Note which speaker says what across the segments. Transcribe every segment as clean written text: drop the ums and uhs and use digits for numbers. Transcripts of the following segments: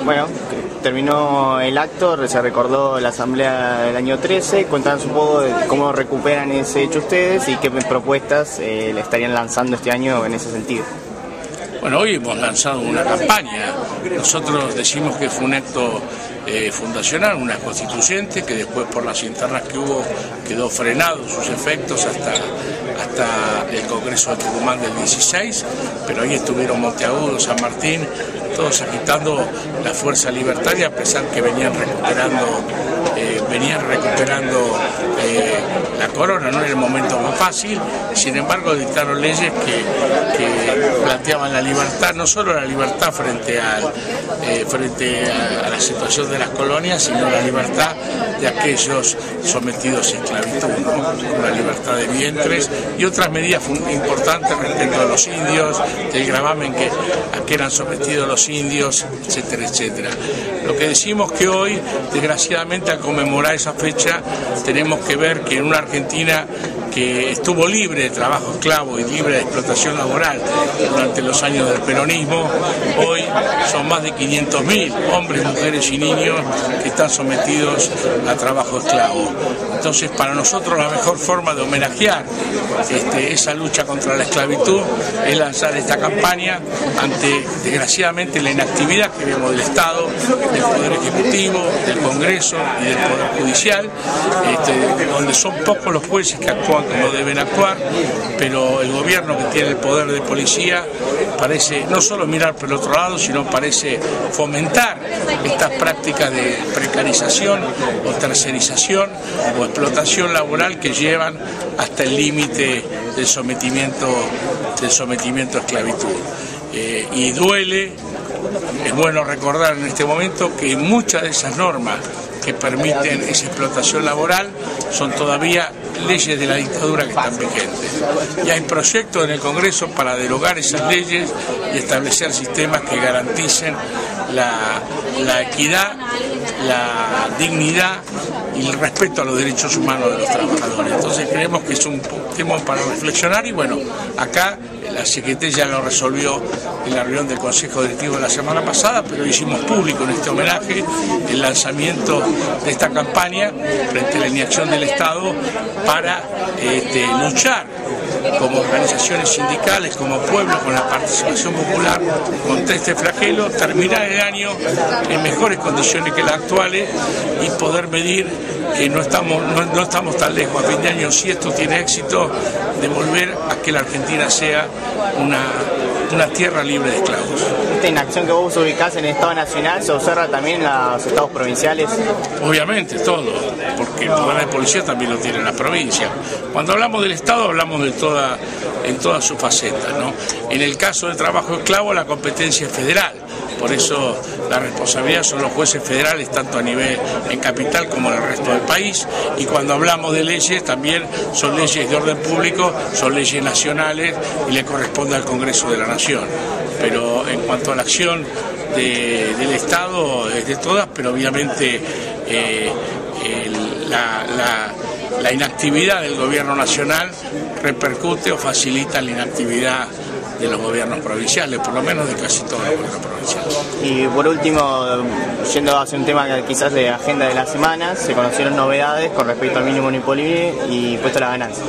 Speaker 1: Bueno, terminó el acto, se recordó la asamblea del año 13, cuéntanos un poco de cómo recuperan ese hecho ustedes y qué propuestas le estarían lanzando este año en ese sentido.
Speaker 2: Bueno, hoy hemos lanzado una campaña. Nosotros decimos que fue un acto fundacional, una constituyente, que después por las internas que hubo quedó frenado sus efectos hasta el Congreso de Tucumán del 16, pero ahí estuvieron Monteagudo, San Martín, todos agitando la fuerza libertaria, a pesar que venían recuperando la corona. No era el momento más fácil, sin embargo dictaron leyes que planteaban la libertad, no solo la libertad frente a la situación de las colonias, sino la libertad de aquellos sometidos a esclavitud, ¿no? La libertad de vientres y otras medidas importantes respecto a los indios, del gravamen a que eran sometidos los indios, etcétera, etcétera. Lo que decimos que hoy, desgraciadamente, al conmemorar esa fecha, tenemos que ver que en una Argentina que estuvo libre de trabajo esclavo y libre de explotación laboral durante los años del peronismo, hoy son más de 500.000 hombres, mujeres y niños que están sometidos a trabajo esclavo. Entonces, para nosotros la mejor forma de homenajear esa lucha contra la esclavitud es lanzar esta campaña ante, desgraciadamente, la inactividad que vemos del Estado, del Poder Ejecutivo, del Congreso y del Poder Judicial, donde son pocos los jueces que actúan como deben actuar, pero el gobierno que tiene el poder de policía parece no solo mirar por el otro lado, sino parece fomentar estas prácticas de precarización o tercerización o explotación laboral que llevan hasta el límite del sometimiento a esclavitud. Y duele, es bueno recordar en este momento que muchas de esas normas que permiten esa explotación laboral son todavía leyes de la dictadura que están vigentes. Y hay proyectos en el Congreso para derogar esas leyes y establecer sistemas que garanticen la equidad, la dignidad y el respeto a los derechos humanos de los trabajadores. Entonces creemos que es un tema para reflexionar y bueno, acá la Secretaría ya lo resolvió en la reunión del Consejo Directivo de la semana pasada, pero hicimos público en este homenaje el lanzamiento de esta campaña frente a la inacción del Estado para luchar como organizaciones sindicales, como pueblo, con la participación popular contra este flagelo, terminar el año en mejores condiciones que las actuales y poder medir que no estamos tan lejos a fin de año, si esto tiene éxito, de volver a que la Argentina sea una tierra libre de esclavos.
Speaker 1: ¿Esta inacción que vos ubicás en el Estado Nacional se observa también en los estados provinciales?
Speaker 2: Obviamente, todo, porque el poder de policía también lo tiene la provincia. Cuando hablamos del Estado, hablamos de en todas sus facetas, ¿no? En el caso del trabajo esclavo, la competencia es federal. Por eso la responsabilidad son los jueces federales, tanto a nivel en capital como en el resto del país. Y cuando hablamos de leyes, también son leyes de orden público, son leyes nacionales y le corresponde al Congreso de la Nación. Pero en cuanto a la acción del Estado, es de todas, pero obviamente la inactividad del gobierno nacional repercute o facilita la inactividad de los gobiernos provinciales, por lo menos de casi todos los gobiernos provinciales.
Speaker 1: Y por último, yendo hacia un tema que quizás de agenda de la semana, se conocieron novedades con respecto al mínimo imponible y impuesto a la ganancia.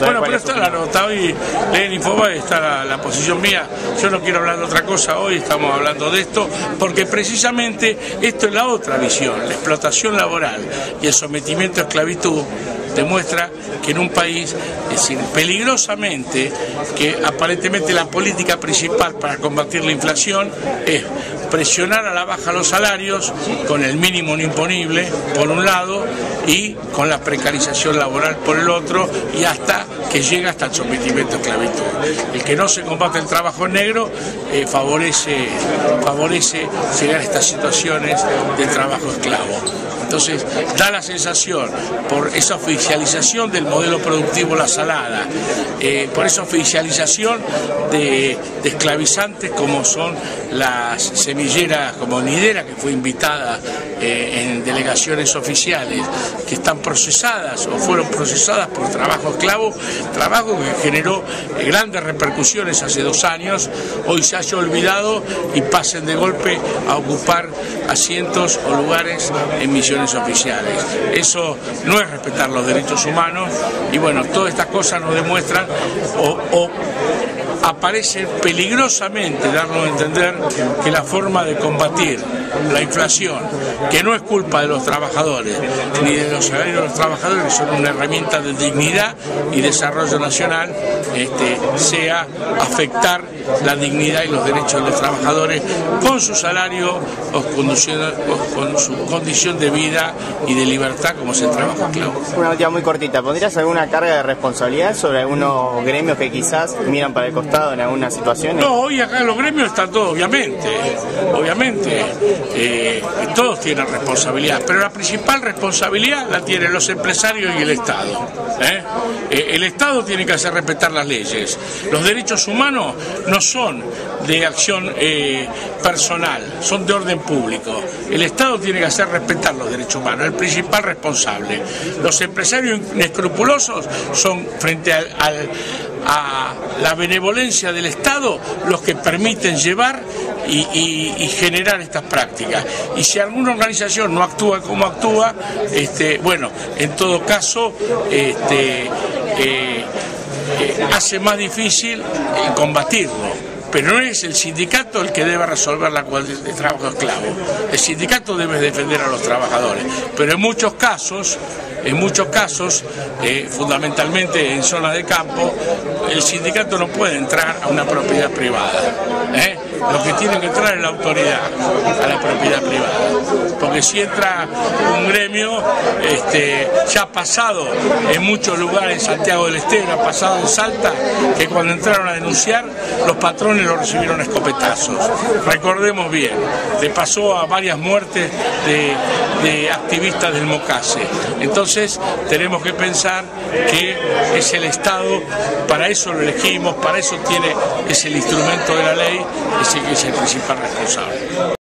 Speaker 2: Bueno, pero está la nota, hoy leen Infobae, está la posición mía. Yo no quiero hablar de otra cosa hoy, estamos hablando de esto, porque precisamente esto es la otra visión, la explotación laboral y el sometimiento a esclavitud demuestra que en un país, es decir, peligrosamente, que aparentemente la política principal para combatir la inflación es presionar a la baja los salarios con el mínimo no imponible por un lado y con la precarización laboral por el otro, y hasta que llega hasta el sometimiento a esclavitud. El que no se combate el trabajo negro favorece llegar a estas situaciones de trabajo esclavo. Entonces da la sensación, por esa oficialización del modelo productivo La Salada, por esa oficialización de esclavizantes como son las semilleras como Nidera, que fue invitada en delegaciones oficiales, que están procesadas o fueron procesadas por trabajo esclavo, trabajo que generó grandes repercusiones hace 2 años, hoy se haya olvidado y pasen de golpe a ocupar asientos o lugares en misiones oficiales. Eso no es respetar los derechos humanos y bueno, todas estas cosas nos demuestran o aparece peligrosamente darnos a entender que la forma de combatir la inflación, que no es culpa de los trabajadores ni de los salarios de los trabajadores, que son una herramienta de dignidad y desarrollo nacional, sea afectar la dignidad y los derechos de los trabajadores con su salario o con su condición de vida y de libertad como es el trabajo esclavo.
Speaker 1: Una última muy cortita, ¿pondrías alguna carga de responsabilidad sobre algunos gremios que quizás miran para el costado en algunas situaciones?
Speaker 2: No, hoy acá los gremios están todos, obviamente, todos tienen responsabilidad, pero la principal responsabilidad la tienen los empresarios y el Estado. El Estado tiene que hacer respetar las leyes. Los derechos humanos no son de acción personal, son de orden público. El Estado tiene que hacer respetar los derechos humanos, el principal responsable. Los empresarios inescrupulosos son, frente a la benevolencia del Estado, los que permiten llevar y generar estas prácticas. Y si alguna organización no actúa como actúa, bueno, en todo caso hace más difícil combatirlo. Pero no es el sindicato el que debe resolver la cuestión del trabajo esclavo. El sindicato debe defender a los trabajadores. Pero en muchos casos, fundamentalmente en zonas de campo, el sindicato no puede entrar a una propiedad privada. Lo que tiene que entrar es la autoridad a la propiedad privada. Porque si entra un gremio, ya ha pasado en muchos lugares, en Santiago del Estero, ha pasado en Salta, que cuando entraron a denunciar, los patrones lo recibieron a escopetazos. Recordemos bien, le pasó a varias muertes de activistas del Mocase. Entonces tenemos que pensar que es el Estado, para eso lo elegimos, para eso es el instrumento de la ley, ese que es el principal responsable.